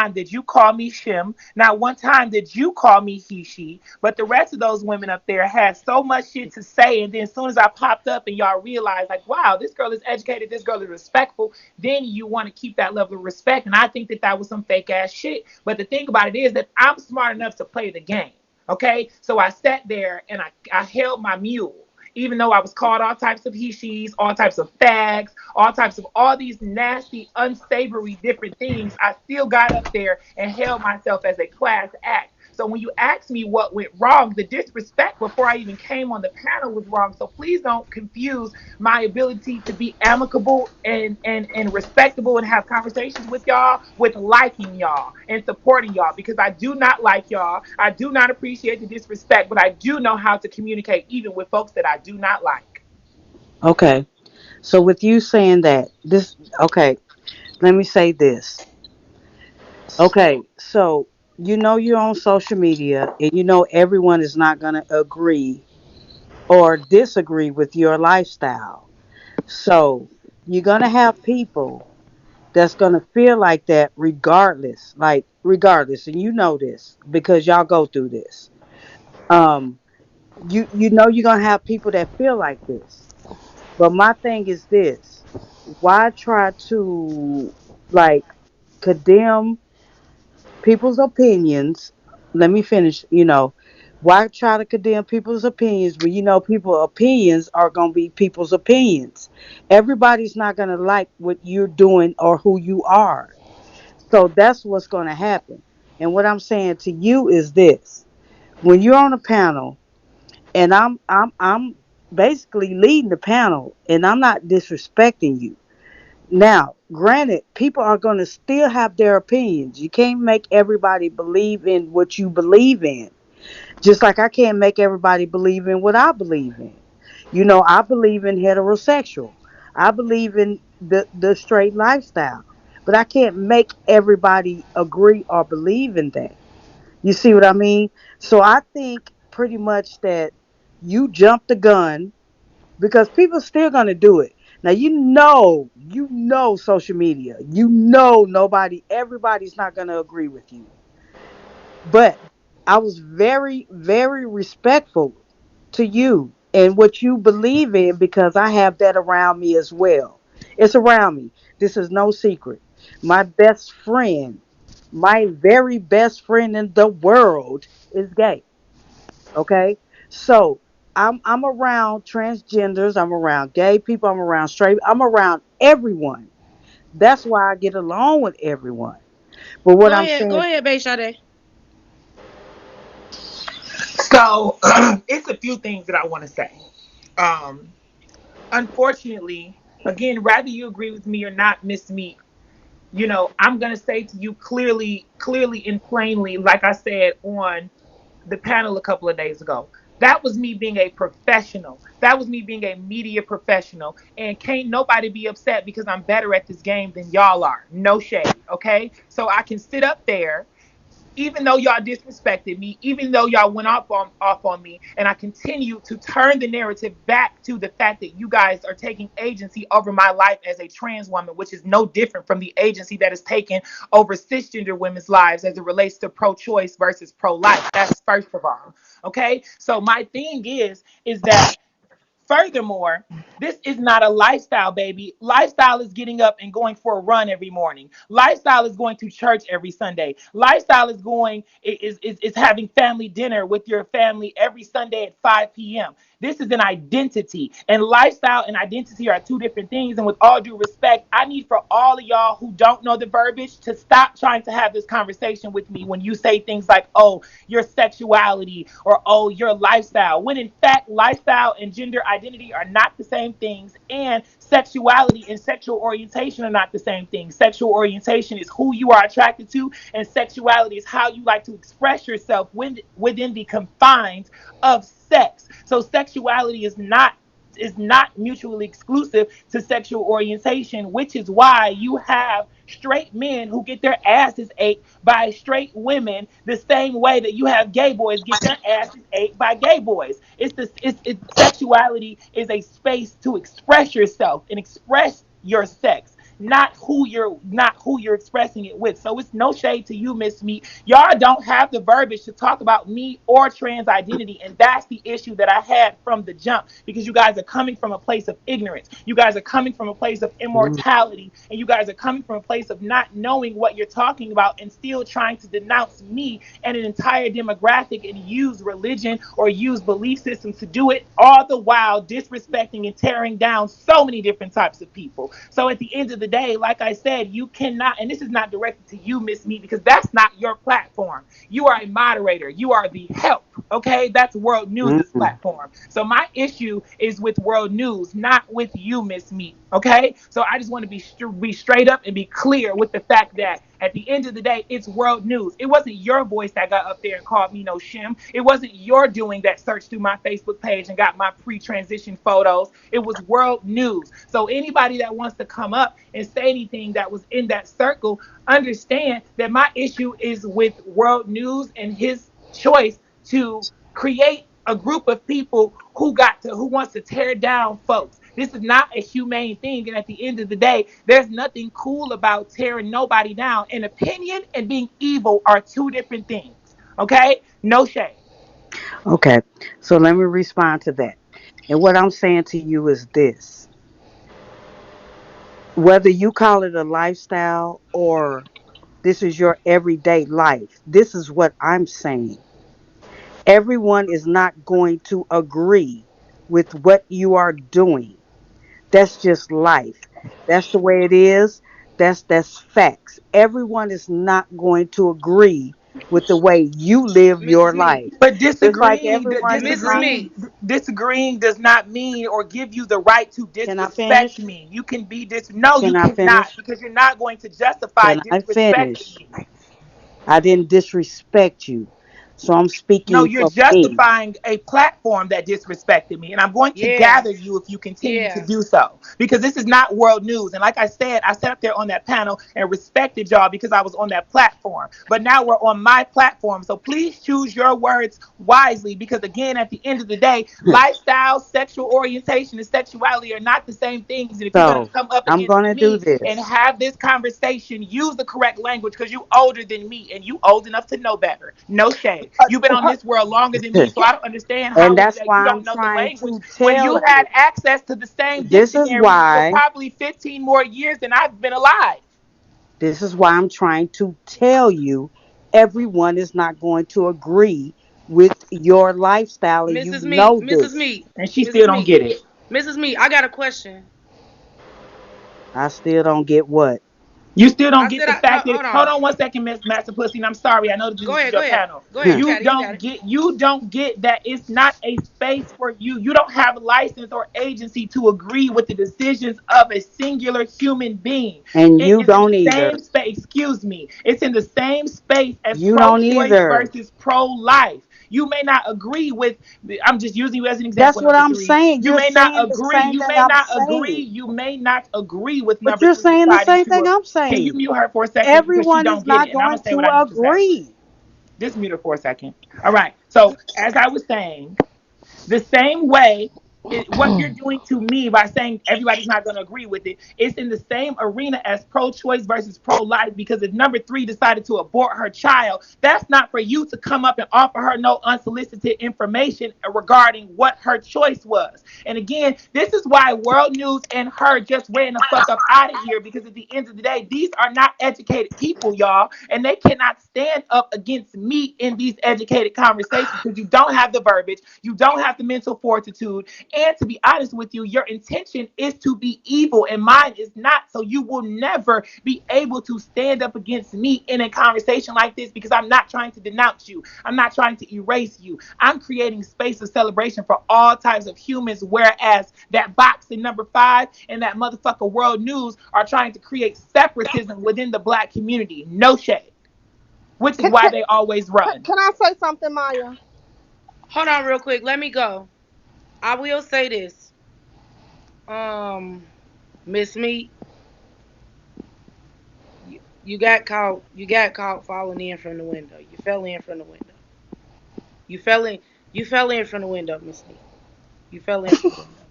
time did you call me Shim. Not one time did you call me he, she. But the rest of those women up there had so much shit to say. And then as soon as I popped up and y'all realized, like, wow, this girl is educated, this girl is respectful, then you want to keep that level of respect. And I think that that was some fake ass shit. But the thing about it is that I'm smart enough to play the game. Okay. So I sat there and I held my mule. Even though I was called all types of he she's, all types of fags, all types of all these nasty, unsavory different things, I still got up there and held myself as a class act. So when you ask me what went wrong, the disrespect before I even came on the panel was wrong. So please don't confuse my ability to be amicable and respectable and have conversations with y'all with liking y'all and supporting y'all, because I do not like y'all. I do not appreciate the disrespect, but I do know how to communicate even with folks that I do not like. Okay. So with you saying that, this okay, let me say this. Okay, so you know you're on social media and you know everyone is not going to agree or disagree with your lifestyle. So you're going to have people that's going to feel like that regardless, like regardless, and you know this because y'all go through this. Um you know you're going to have people that feel like this. But my thing is this: why try to like condemn people's opinions? Let me finish. Why try to condemn people's opinions when you know people's opinions are going to be people's opinions? Everybody's not going to like what you're doing or who you are. So that's what's going to happen. And what I'm saying to you is this: when you're on a panel and I'm basically leading the panel and I'm not disrespecting you. Now, granted, people are going to still have their opinions. You can't make everybody believe in what you believe in. Just like I can't make everybody believe in what I believe in. I believe in heterosexual. I believe in the straight lifestyle. But I can't make everybody agree or believe in that. You see what I mean? So I think pretty much that you jumped the gun because people still gonna do it. Now you know social media. You know everybody's not gonna agree with you. But I was very, very respectful to you and what you believe in because I have that around me as well. It's around me. This is no secret. My best friend, my very best friend in the world is gay. Okay? So I'm around transgenders, I'm around gay people, I'm around straight, I'm around everyone. That's why I get along with everyone. But what I'm Go saying, ahead, Bay Sade. So it's a few things that I want to say. Um, Unfortunately, again, whether you agree with me or not, Miss Me, I'm going to say to you clearly, clearly and plainly, like I said on the panel a couple of days ago. That was me being a professional. That was me being a media professional. And can't nobody be upset because I'm better at this game than y'all are. No shade. Okay. So I can sit up there, even though y'all disrespected me, even though y'all went off on me, and I continue to turn the narrative back to the fact that you guys are taking agency over my life as a trans woman, which is no different from the agency that is taken over cisgender women's lives as it relates to pro-choice versus pro-life. That's first of all. Okay. So my thing is that furthermore, this is not a lifestyle, baby. Lifestyle is getting up and going for a run every morning. Lifestyle is going to church every Sunday. Lifestyle is is having family dinner with your family every Sunday at 5 p.m. This is an identity. And lifestyle and identity are two different things. And with all due respect, I need for all of y'all who don't know the verbiage to stop trying to have this conversation with me when you say things like, oh, your sexuality or oh, your lifestyle. When in fact, lifestyle and gender identity are not the same things, and sexuality and sexual orientation are not the same thing. Sexual orientation is who you are attracted to, and sexuality is how you like to express yourself within the confines of sex. So sexuality is not mutually exclusive to sexual orientation, which is why you have straight men who get their asses ate by straight women the same way that you have gay boys get their asses ate by gay boys. Sexuality is a space to express yourself and express your sex. not who you're expressing it with. So it's no shade to you, Miss Me. Y'all don't have the verbiage to talk about me or trans identity, and that's the issue that I had from the jump, because you guys are coming from a place of ignorance. You guys are coming from a place of Mm. immortality, and you guys are coming from a place of not knowing what you're talking about and still trying to denounce me and an entire demographic and use religion or use belief systems to do it, all the while disrespecting and tearing down so many different types of people. So at the end of the day, like I said, you cannot, and this is not directed to you, Miss Me, because that's not your platform. You are a moderator. You are the help. Okay, that's World News's Mm. platform. So my issue is with World News, not with you, Miss Me. Okay, so I just want to be straight up and be clear with the fact that at the end of the day, it's World News. It wasn't your voice that got up there and called me no shim. It wasn't your doing that searched through my Facebook page and got my pre-transition photos. It was World News. So anybody that wants to come up and say anything that was in that circle, understand that my issue is with World News and his choice to create a group of people who wants to tear down folks. This is not a humane thing, and at the end of the day, there's nothing cool about tearing nobody down. An opinion and being evil are two different things. Okay, no shade. Okay, so let me respond to that. And what I'm saying to you is this: whether you call it a lifestyle or this is your everyday life, this is what I'm saying. Everyone is not going to agree with what you are doing. That's just life. That's the way it is. That's facts. Everyone is not going to agree with the way you live Mrs. your Me, life. But Just like everyone is Mrs. not. Me, disagreeing does not mean or give you the right to Can I disrespect finish? me. You can be no, you Can I cannot, finish? because you're not going to justify Can I disrespecting finish? me. I didn't disrespect you. So I'm No, speaking you're for me. justifying a platform that disrespected me. And I'm going to yeah, gather you if you continue to yeah. do so. Because this is not World News. And like I said, I sat up there on that panel and respected y'all because I was on that platform. But now we're on my platform. So please choose your words wisely. Because again, at the end of the day, lifestyle, sexual orientation, and sexuality are not the same things. And if you're going to So come up I'm against going to do me and this. have this conversation, use the correct language because you older than me and you old enough to know better. No shade. You've been on this world longer than me, so I don't understand And how is it that's that you why I'm don't know the trying language to when tell you had you. access to the same This is dictionary for why. probably 15 more years than I've been alive. This is why I'm trying to tell you everyone is not going to agree with your lifestyle, and you Mrs. Me, know Mrs. this. Me, And she Mrs. still don't Me, get it. Mrs. Me. I got a question. I still don't get what. You still don't I get said, the I no, fact that hold hold on. on one second, Miss Master Pussy, and I'm sorry, I know that this is Go your ahead, panel. go ahead. You You got don't it. get that it's not a space for you. You don't have license or agency to agree with the decisions of a singular human being. And It you is in the don't either. same space, excuse me. It's in the same space as You don't pro-choice either. versus pro-life. You may not agree with, I'm just using you as an example, That's what number I'm three. saying. You You're may not saying the agree. same You thing may I'm not agree. saying. You may not agree with But number you're three saying the deciding same to thing I'm can you saying. mute her for a second because she Everyone don't is get it, not and I'm going gonna say what to I need to say. agree. Just mute her for a second. All right. So as I was saying, the same way what you're doing to me by saying everybody's not going to agree with it, it's in the same arena as pro-choice versus pro-life. Because if number three decided to abort her child, that's not for you to come up and offer her no unsolicited information regarding what her choice was. And again, this is why World News and her just ran the fuck up out of here, because at the end of the day, these are not educated people, y'all, and they cannot stand up against me in these educated conversations because you don't have the verbiage, you don't have the mental fortitude, and to be honest with you, your intention is to be evil and mine is not. So you will never be able to stand up against me in a conversation like this because I'm not trying to denounce you. I'm not trying to erase you. I'm creating space of celebration for all types of humans, whereas that box in number five and that motherfucker World News are trying to create separatism within the black community. No shade. Which is Can, why can, they always run. can I say something, Maya? Hold on, real quick. Let me go. I will say this. Um, Miss Me, you got caught. You got caught falling in from the window. You fell in from the window. You fell in. You fell in from the window, Miss Me. You fell in from the window.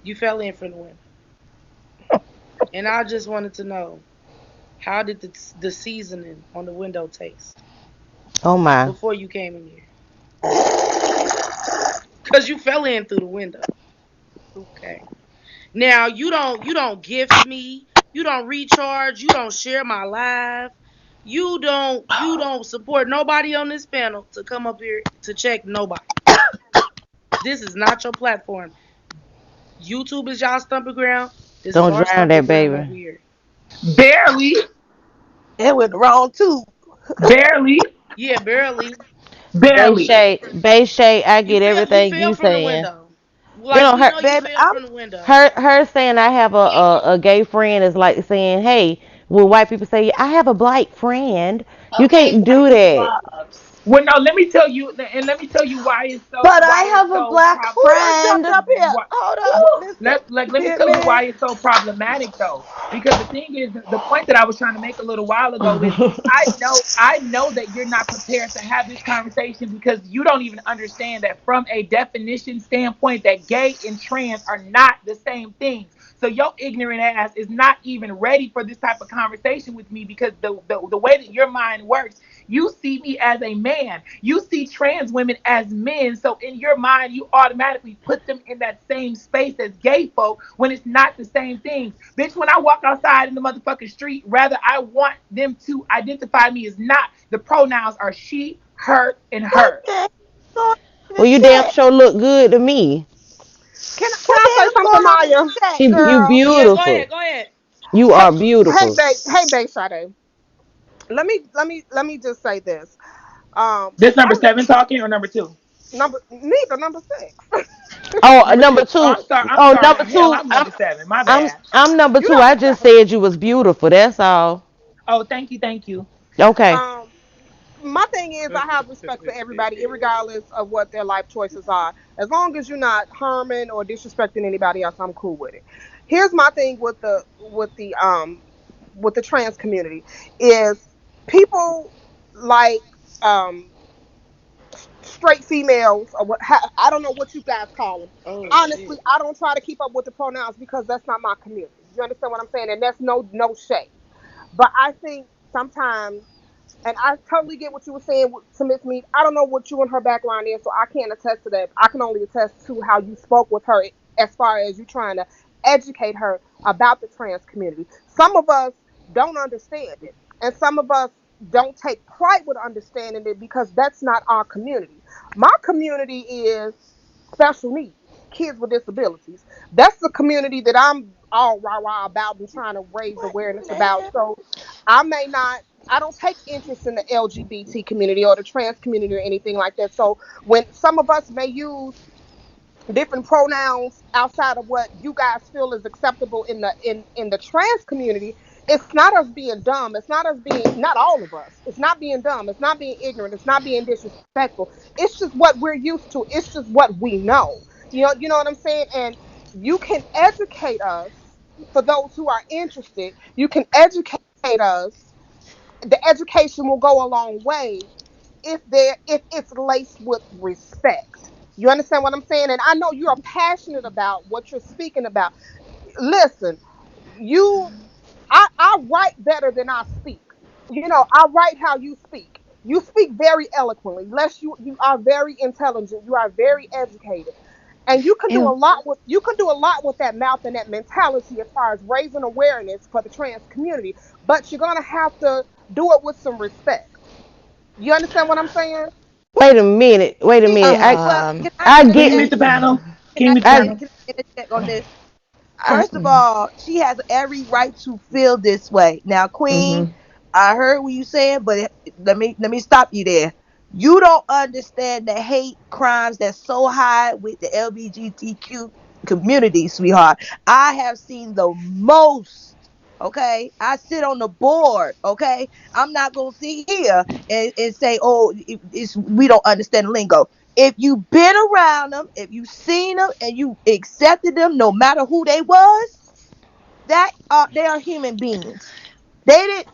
You fell in from the window. And I just wanted to know, how did the seasoning on the window taste Oh my. before you came in here? Cause you fell in through the window. Okay. Now you don't gift me, you don't recharge, you don't share my live, you don't support nobody on this panel to come up here to check nobody. This is not your platform. YouTube is y'all stumping ground. This is Don't our drown stumping that ground baby. over here. Barely, It went wrong too. barely, Yeah, barely. barely. Bay Shay, I You get fell you everything fell you from the saying. window. You Like know, we know you Baby, fell I'm from the window. her saying I have a gay friend is like saying, hey, when white people say I have a black friend, you Okay, can't do white that. scrubs. Well, no, let me tell you, and let me tell you But I why it's have a so black who done friend. jumped up here? what Hold up. what Listen. let You me hear tell you me? why it's so problematic though. Because the thing is, the point that I was trying to make a little while ago is I know that you're not prepared to have this conversation because you don't even understand that from a definition standpoint that gay and trans are not the same things. So your ignorant ass is not even ready for this type of conversation with me because the way that your mind works, you see me as a man. You see trans women as men. So in your mind, you automatically put them in that same space as gay folk when it's not the same things. Bitch, when I walk outside in the motherfucking street, rather I want them to identify me as not. The pronouns are she, her, and What hers. the hell going on in Well, the you damn chat? sure look good to me. What Can the I say hell's something, going on in Maya? the chat, You girl? Yeah, go beautiful. ahead, go ahead. You Hey, are beautiful. hey, Bay Sade. Let me just say this. This number I seven talking or number two? neither number 6. Oh, Number number two. Oh, two. I'm sorry. I'm Oh, sorry. number Hell, two. I'm number seven. My I'm bad. I'm number You two. I number just 7. said you was beautiful. That's all. Oh, thank you, thank you. Okay. Um, my thing is, I have respect for everybody, regardless of what their life choices are. As long as you're not harming or disrespecting anybody else, I'm cool with it. Here's my thing with the trans community is people like um straight females or I don't know what you guys call them. Oh Honestly, shit. I don't try to keep up with the pronouns because that's not my community. You understand what I'm saying? And that's no shade. But I think sometimes, and I totally get what you were saying to Miss Mead. I don't know what you and her background is, so I can't attest to that. I can only attest to how you spoke with her as far as you trying to educate her about the trans community. Some of us don't understand it, and some of us don't take pride with understanding it because that's not our community. My community is special needs, kids with disabilities. That's the community that I'm all rah rah about and trying to raise What awareness the about. hell? So I may not. I don't take interest in the LGBT community or the trans community or anything like that. So when some of us may use different pronouns outside of what you guys feel is acceptable in the trans community, it's not us being dumb, it's not us being, not all of us, it's not being dumb, it's not being ignorant, it's not being disrespectful. It's just what we're used to, it's just what we know. You know what I'm saying? And you can educate us. For those who are interested, you can educate us. The education will go a long way if it's laced with respect. You understand what I'm saying? And I know you're passionate about what you're speaking about. Listen, you I write better than I speak. I write how you speak. You speak very eloquently. Less you are very intelligent. You are very educated. And And you can do a lot with that mouth and that mentality as far as raising awareness for the trans community. But you're gonna have to do it with some respect. You understand what I'm saying? wait a minute. Wait a Me- minute. Well, I can I I Can get. you meet the panel? Can you meet the I panel? interject on this? I. First of all, she has every right to feel this way. Now, Queen, Mhm. I heard what you saying, but let me stop you there. You don't understand the hate crimes that's so high with the LGBTQ community, sweetheart. I have seen the most. Okay, I sit on the board. Okay, I'm not gonna sit here and say, "Oh, we don't understand the lingo." If you've been around them, if you've seen them and you accepted them, no matter who they was, that they are human beings. They did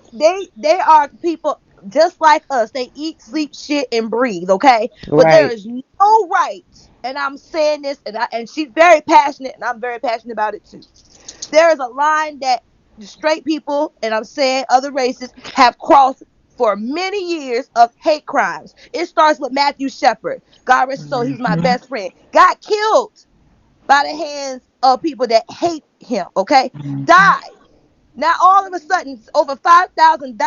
they are people just like us. They eat, sleep, shit, and breathe. Okay, but there Right. is no right, and I'm saying this, and she's very passionate, and I'm very passionate about it too. There is a line that straight people, and I'm saying other races, have crossed for many years of hate crimes. It starts with Matthew Shepard. God rest his soul, he's my Mhm. best friend. Got killed by the hands of people that hate him, okay? Mhm. Died. Now all of a sudden, it's over 5,000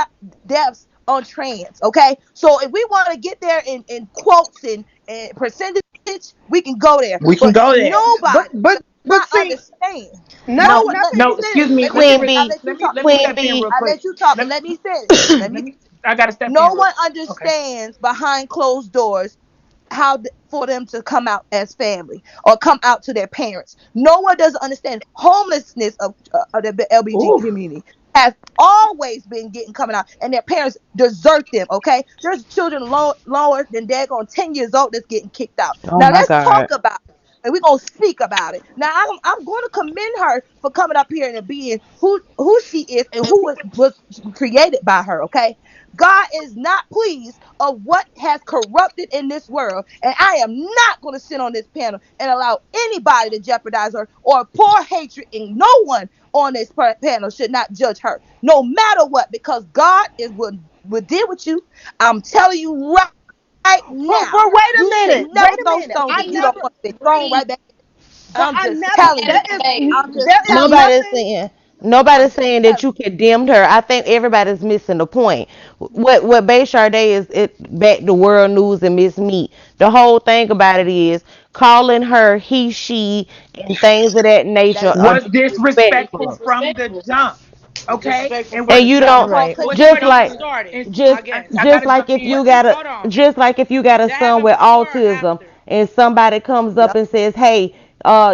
deaths on trans. Okay, so if we want to get there in quotes and percentage, we can go there. We can But go there. nobody does But not see, understand. No nothing one. nothing Let me No, finish. excuse me. Let me Let me finish. Queen re- I B, let you let me talk. let me Queen step in real B, I quick. let you talk, but Let let me finish. Let let me. me. I gotta step in No real. one Okay. understands behind closed doors how for them to come out as family or come out to their parents. No one doesn't understand homelessness of the LBG Ooh. community has always been getting coming out, and their parents desert them. Okay, there's children lower than daggone 10 years old that's getting kicked out. oh Now my let's talk God. about it. And we're gonna speak about it. Now I'm going to commend her for coming up here and being who she is and who was created by her. Okay, God is not pleased of what has corrupted in this world. And I am not going to sit on this panel and allow anybody to jeopardize her or pour hatred in no one on this panel should not judge her, no matter what, because God is will deal with you. I'm telling you right now, but wait a you should minute. never Wait a throw minute. stones I if you don't never want to be thrown Breathe. right back. but I'm I just never telling you. I'm just there is telling you. Nobody's nothing. saying I'm nobody's just saying that telling you condemned her. I think everybody's missing the point. What Bay Sade is it back to world news and Miss Meat. The whole thing about it is calling her he, she, and things of that nature that's are Was disrespectful. disrespectful from the Disrespectful. jump. Okay, Disrespectful and from what And the you jump. don't because Right. because What just started? What like started? just I guess. I just gotta like jump if in. you What got did? a Hold on. just like if you got a That son happened with before or autism after? and somebody comes up yep, and says, hey,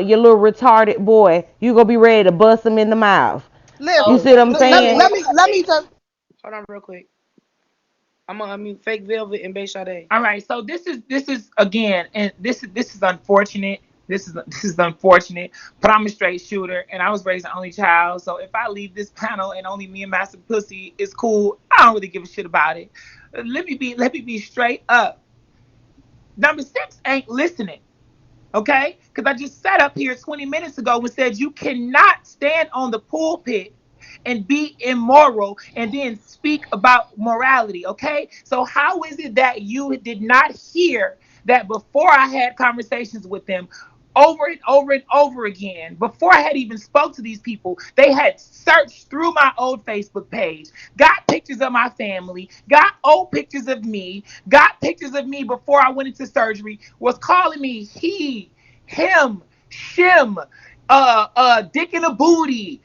your little retarded boy, you gonna be ready to bust him in the mouth. You Listen, see what So I'm wait, saying? wait, let me wait. just Hold on, real quick. I'm gonna unmute Fake Velvet and Bay Sade. All right, so this is again, and this is unfortunate. This is unfortunate, but I'm a straight shooter, and I was raised an only child. So if I leave this panel and only me and Master Pussy is cool, I don't really give a shit about it. Let me be straight up. Number six ain't listening. Okay, because I just sat up here 20 minutes ago and said you cannot stand on the pulpit and be immoral and then speak about morality. Okay, so how is it that you did not hear that before I had conversations with them over and over and over again, before I had even spoke to these people, they had searched through my old Facebook page, got pictures of my family, got old pictures of me, got pictures of me before I went into surgery, was calling me he, him, shim, dick in a booty,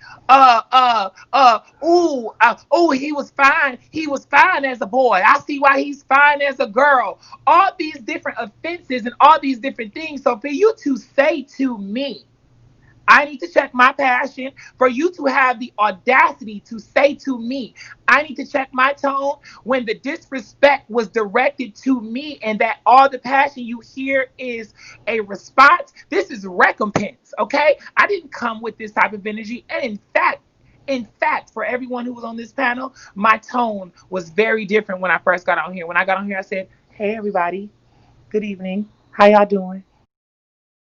he was fine. He was fine as a boy. I see why he's fine as a girl. All these different offenses and all these different things. So for you to say to me, I need to check my passion. For you to have the audacity to say to me, I need to check my tone when the disrespect was directed to me, and that all the passion you hear is a response. This is recompense, okay? I didn't come with this type of energy. And in fact, for everyone who was on this panel, my tone was very different when I first got on here. When I got on here, I said, "Hey, everybody. Good evening. How y'all doing?